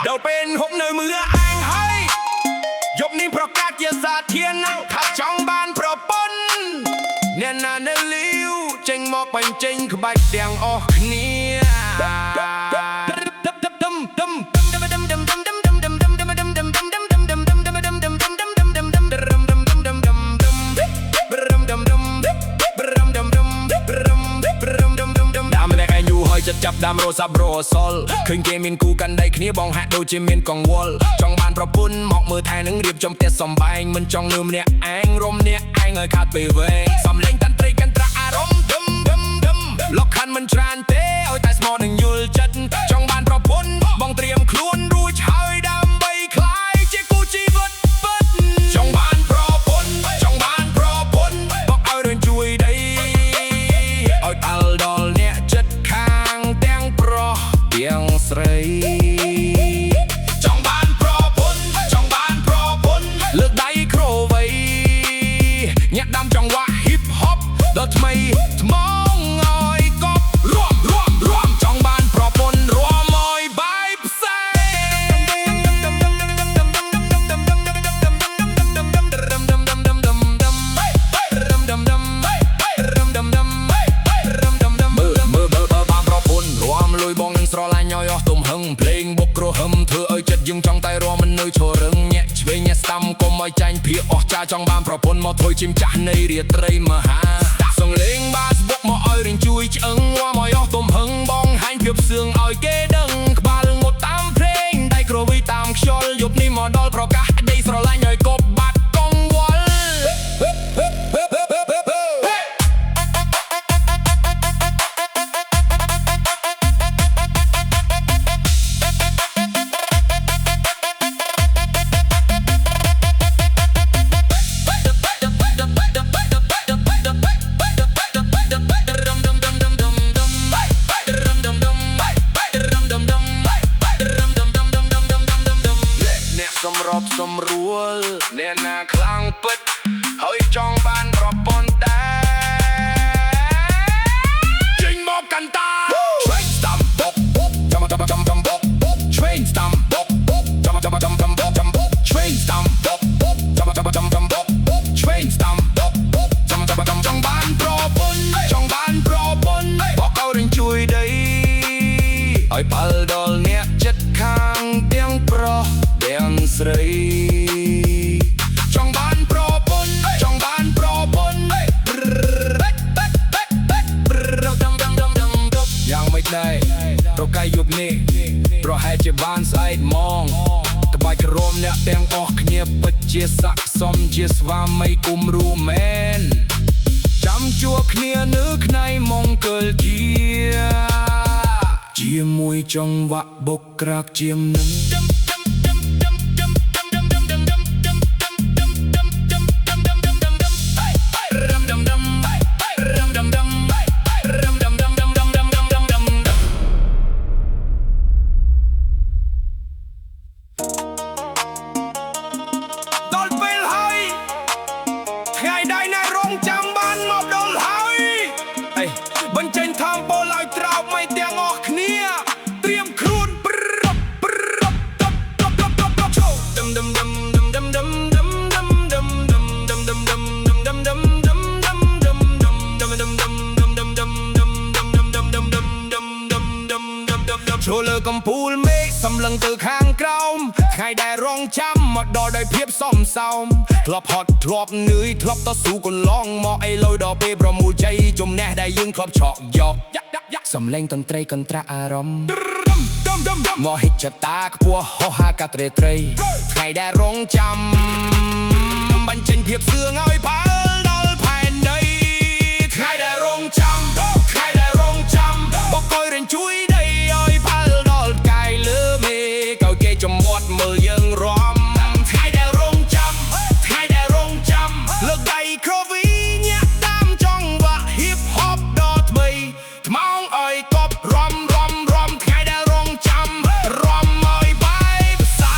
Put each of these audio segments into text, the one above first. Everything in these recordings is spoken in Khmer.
đầu bên hút nơi mưa anh hay dục ní pro cát chia xa thiên khắp trong ban pro pon nên là nơi liu tranh mọc bành tranh cứ bạch đèn ô niaจะจับดามโรซับโรซอลคืนเกมินกูกันได้គ្នាបងហាក់ដូចជាមានកង្វល់ចង់បានប្រពន្ធមកមើលថែនឹងរៀបចំផ្ទះសំបែងមិនចង់លឺម្នាក់ឯងរំអ្នកឯងឲ្យខាត់ពេលវែងសំលេងតន្ត្រីកន្ត្រាក់អារម្មណ៍ដឹមដឹមដឹមលោកខាន់មិនច្រើនទេឲ្យតែស្មោះនឹងយល់ចិត្តចង់បានប្រពន្ធបងត្រៀមខ្លួនរួចហើយដើម្បីคล้ายជាគូជីវិតពិតចង់បានប្រពន្ធចង់បានប្រពន្ធบอกឲ្យរឿងជួយដីឲ្យដល់ដល់អ្នកចិត្តទាំងស្រីចង់បានប្រពន្ធចង់បានប្រពន្ធលើកដៃក្រវៃញាក់ដាំចង្វាក់ hip hop ដល់ថ្មីថ្មងឲ្យកប់រួមចង់បានប្រពន្ធរួមឲ្យបាយផ្សេភ្លេងបុកគ្រោះហឹមធ្វើឲ្យចិត្តយើងចង់តែរមមិននៅឈររឹងញាក់ឆ្វេងញាក់ស្ដាំកុំឲ្យចាញ់ភាអស់ចាចង់បានប្រពន្ធមកធ្វើជាម្ចាស់នៃរាត្រីមហាដាក់សងលេងបាសបុកមកឲ្យរៀងជួយឆ្អឹងងាប់ឲ្យអស់ទំហឹងបងហាញ់ភាពសឿងឲ្យគេដឹងក្បាលងត់តាមភ្លេងដៃក្រវីតាមខ្យល់យប់នេះមកដល់ប្រកាសដេកស្រឡាញ់ឲ្យកប់បាត់កងវល់សម្របសម្រួលអ្នកណាខ្លាំងពិតហើយចង់បានប្រពន្ធដែរចេញមកកាន់តា Train stamp bop jump bop Train stamp bop jump bop Train stamp bop jump bop Train stamp bop jump ចង់បានប្រពន្ធចង់បានប្រពន្ធบอกឲ្យរៀងជួយដីឲ្យផលដល់អ្នកចិត្តខាងទាំងប្រុសទាំងស្រីចង់បានប្រពន្ធចង់បានប្រពន្ធយ៉ាងមិនដែរប្រកាយយប់នេះប្រហែលជាបានស្អែកម៉ងក្បាច់ក្រមអ្នកទាំងអស់គ្នាពិតជាស័ក្តិសមជាស្វាមីគុំរូមែនចាំជួបគ្នានៅថ្ងៃមង្គលជាមួយចង្វាក់បុកក្រាកជាមនឹងបញ្ចេញធំបូលឲ្យត្រោកមិនទាំងអស់គ្នាត្រៀមខ្លួនចូលលើកំពូលមេឃសម្លឹងទៅខាងក្រោមថ្ងៃដែលរងចាំមកដល់ដោយភាពសមសោមធ្លាប់ហត់ធ្លាប់នឿយធ្លាប់តស៊ូកន្លងមកអីលុយដល់ពេលប្រមូលជ័យជំនះដែលយើងធ្លាប់ឆក់យកសំឡេងតន្ត្រីកន្ត្រាក់អារម្មណ៍មកហិចតាខ្ពស់ហោះហាកាត្រីត្រីថ្ងៃដែលរងចាំបញ្ចេញភាពសឿងឲ្យផលដល់ផែនដីថ្ងៃដែលរងចាំថ្ងៃដែលរងចាំบอกឲ្យរៀងជួយដីឲ្យផលដល់កាយលើមេកឲ្យគេចំមាត់មើលយើងរំថ្ងៃដែលរងចាំថ្ងៃដែលរងចាំលើកដៃក្រវីញាក់តាមចង្វាក់ hip hop ដល់ថ្មីថ្មងឲ្យកប់រំថ្ងៃដែលរងចាំរំឲ្យបាយផ្សែ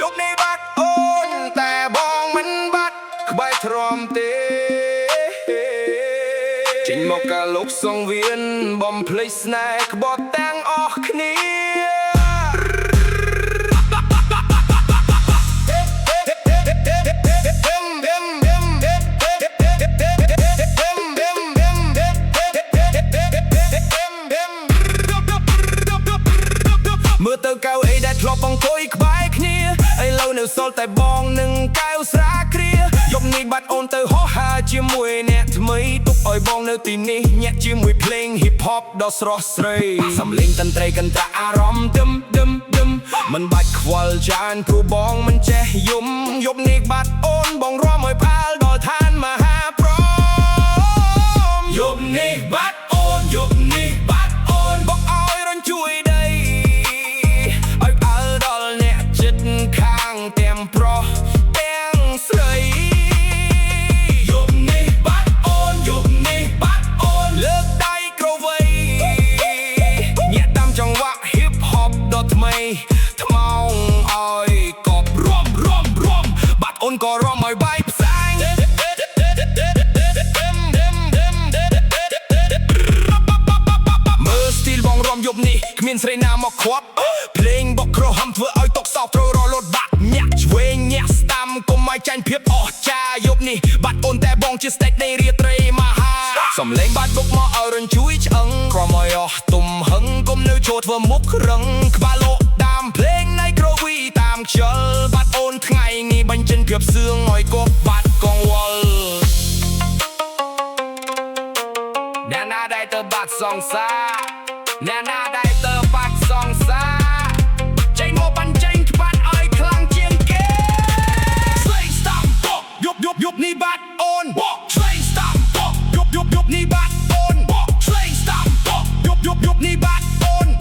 ยกในบัดโอนแต่บองมันบัดใบทรอมเตจิงមកកាលោកសងវៀនបំភ្លេចស្នេហ៍ក្បត់ទាំងអស់គ្នាមើលទៅកៅអីដែលធ្លាប់អង្គុយក្បែរគ្នាឥឡូវនៅសល់តែបងនឹងកៅស្រាគ្រាយប់នេះបាត់អូនទៅហោះហើរជាមួយអ្នកថ្មីទុកឲ្យបងនៅទីនេះញាក់ជាមួយភ្លេង hip hop ដ៏ស្រស់ស្រីសំឡេងតន្ត្រីកន្ត្រាក់អារម្មណ៍ទឹមមិនបាច់ខ្វល់ច្រើនព្រោះបងមិនចេះយំយប់នេះបាត់អូនបងរាំឲ្យផាលដល់ឋានមហាព្រមយប់នេះបាត់អូនយប់នេះបាត់អូនបងឲ្យរញជួយទាំងប្រុសទាំងស្រីយប់នេះបាត់អូនយប់នេះបាត់អូនលើកដៃក្រវៃញាក់តាមចង្វាក់ hip hop ដ៏ថ្មីថ្មោងឲ្យកប់រំបាត់អូនក៏រំឲ្យបាយផ្សាយមើលស្ទីលបងរំយប់នេះគ្មានស្រីណាមកខ្វាប់ភ្លេងបកក្រហមធ្វើឲ្យតកសោកត្រូវរលត់បាត់ញាក់ឆ្វេងញាក់ស្ដាំកុំឲ្យចាញ់ភាពអស្ចារ្យយប់នេះបាត់អូនតែបងជាស្ដេចនៃរាត្រីមហាសំឡេងបាត់បុកមកឲ្យរញជួយឆ្អឹងក្រមឲ្យអស់ទុំហឹងកុំនៅឈរធ្វើមុខរឹងក្បាលលោកតាមភ្លេងនៃក្រវីតាមខ្យល់បាត់អូនថ្ងៃនេះបញ្ចេញភាពសឿងឲ្យកប់បាត់កងវល់អ្នកណាដែលទៅបាត់សង្សារអ្នកណាដែលទៅបាត់សង្សារចេញមកបញ្ចេញក្បាត់ឲ្យខ្លាំងជាងគេ Slay stop យប់នេះបាត់អូន Slay stop យប់នេះបាត់អូន Slay stop យប់នេះបាត់អូនយ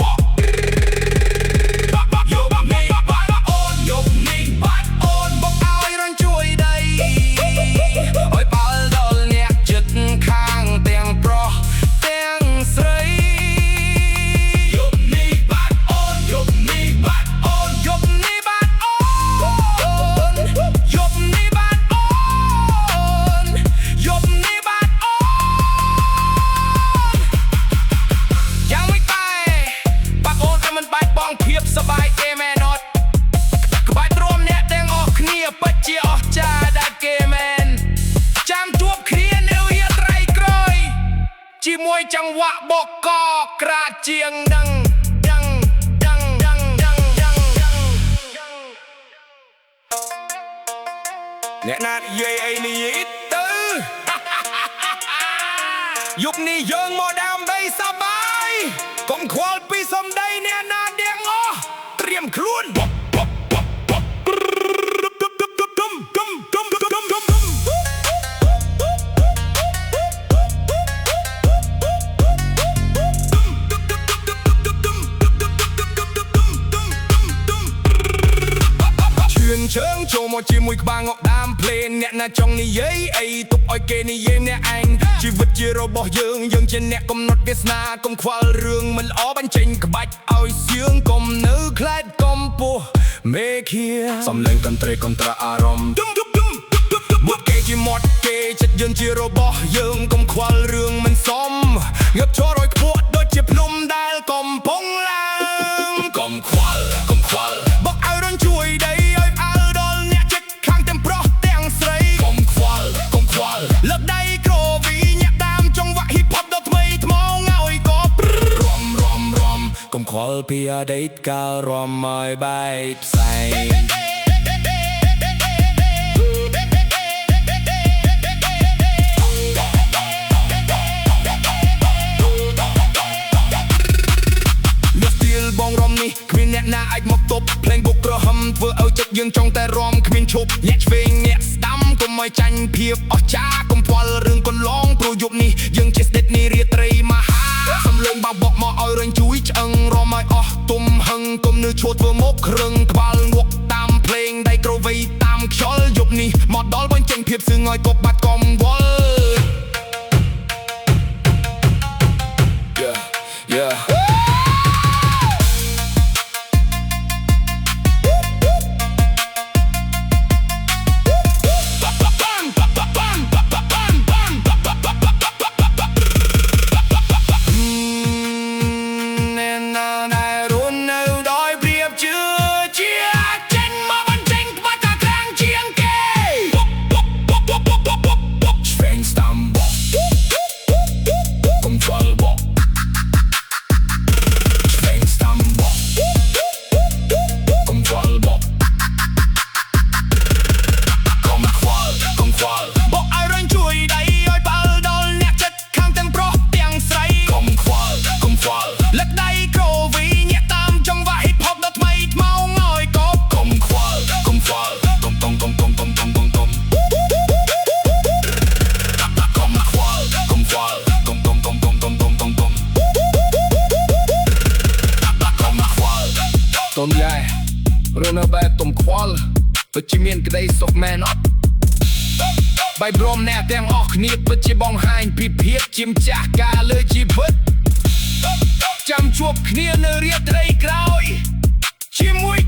ប់នេះបាត់អូនយប់នេះបាត់អូនบอกឲ្យរញជួយដៃឲ្យបាល់ដល់អ្នកចិត្តខាងទាំងប្រុសទាំងស្រីសบายគេមែនអត់ក្បាច់រួមអ្នកទាំងអស់គ្នាពិតជាអស្ចារ្យដែលគេមែនចាំជួបគ្នានៅរាត្រីក្រោយជាមួយចង្វាក់បកកក្រាចជាងនឹងអ្នកណានិយាយអីនិយាយទៅយប់នេះយើងមកដើម្បីសប្បាយកុំខ្វល់ពីសំដីអ្នកណាទាំងអស់ត្រៀមខ្លួនជើងចូលមកជាមួយក្បាលងក់ដាមភ្លេងអ្នកណាចង់និយាយអីទុកឲ្យគេនិយាយអ្នកឯងជីវិតជារបស់យើងជាអ្នកកំណត់វាសនាកុំខ្វល់រឿងមិនល្អបញ្ចេញក្បាច់ឲ្យសៀងកុំនៅខ្លាចកុំពោះមេឃាសំឡេងកន្ត្រីកន្ត្រាអារម្មណ៍មុខគេជាមាត់គេចិត្តយើងជារបស់យើងកុំខ្វល់រឿងមិនសមងើបឈរឲ្យខ្ពស់ដូចជាភ្នំដែលកំពុងឡើងកុំខ្វល់บอกឲ្យរញជួយដៃលើកដៃក្រវីញាក់តាមចង្វាក់ hip hop ដ៏ថ្មីថ្មោងឲ្យកប់រំកុំខ្វល់ពីអតីតកាលរំឲ្យបែកផ្សែងបងរំនេះគ្មានអ្នកណាអាចមកទប់ភ្លេងបុកក្រហមធ្វើឲ្យចិត្តយើងចង់តែរំគ្មានឈប់ញាក់ឆ្វេងញាក់ស្ដាំកុំឲ្យចាញ់ភាពអស្ចារ្យកុំខ្វល់រឿងកន្លងព្រោះយប់នេះយើងជាស្ដេចនៃរាត្រីមហាសំឡេងបបកមកឲ្យរញជួយឆ្អឹងរំឲ្យអស់ទុំហឹងកុំនៅឈួតធ្វើមុខរឹងក្បាលងក់តាមភ្លេងដៃក្រវៃតាមខ្យល់យប់នេះមកដល់បញ្ចេញភាពសឿងឲ្យកប់បាត់កំវល់ រនៅបែបទំខ្វល់ពិតជាមានក្តីសុខមែនអត់បាយព្រមអ្នកទាំងអស់គ្នាពិតជាបងហាញពីភាពជាម្ចាស់ការលើជីវិតចាំជួបគ្នានៅរាត្រីក្រោយជាមួយ